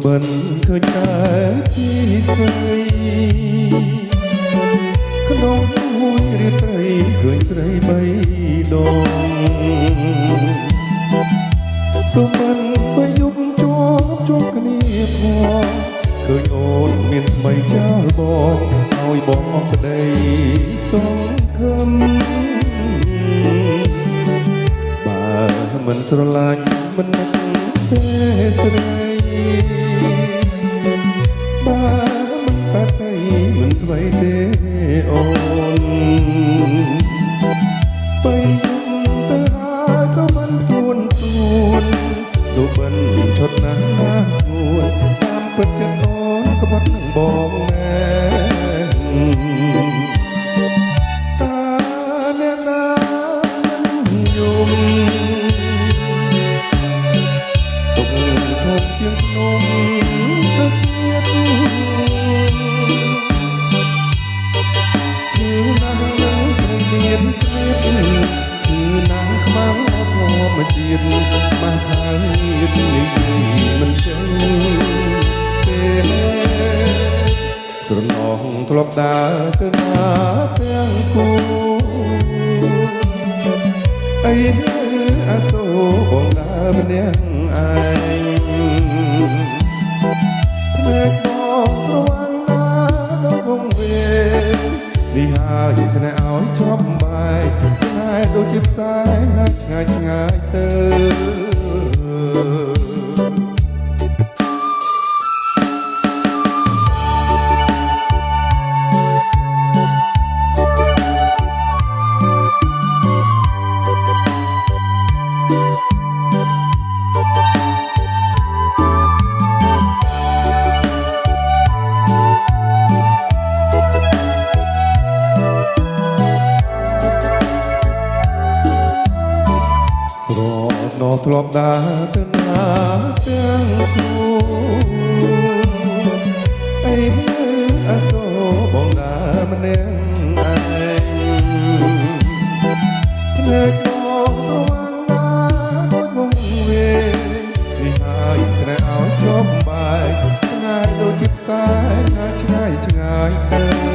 bên khơi tráiที่ใสขนมห้วยเรียไตรเคยไตรใบดองសុំមិនបើយំជាប់ជាប់គ្នាផងឃើញអូនមានថ្មីចាលបងឲ្យបងប្តីសង្ឃឹមបើមិនស្រឡាញ់មិននឹកទេស្រីបើមិនបាត់ទៅមិនថ្មីទេអូនបើយំទៅហើយសុំមិនទួនសុបិនឈុតណាស់ស្ងួនតាមពិតចិត្តអូនក្បត់នឹងបងណែតាអ្នកណាយំទុកធំជាងភ្នំទឹកទៀតឈឺណាស់នឹងស្រីមានស្រីឈឺណាស់ខ្មាំងធម្មជាតិមកហើយនិយាយមិនចេញពេលស្រណោះធ្លាប់ដើរទៅណាទាំងគូអីអាសូរបងដើរម្នាក់ឯងភ្នែកបងស្វាងណាដល់វងវេនេះហើយស្នេហ៍ឲ្យជាប់បែកស្នេហ៍ដូចជាផ្សែងឆ្ងាយឆ្ងាយទៅធ្លាប់ដើរទៅណាទាំងគូអីអាសូរបងដើរម្នាក់ឯងភ្នែកបងស្វាងណាដូចវងវេនេះហើយស្នេហ៍ឲ្យជាប់បែកស្នេហ៍ដូចជាផ្សែងឆ្ងាយឆ្ងាយទៅ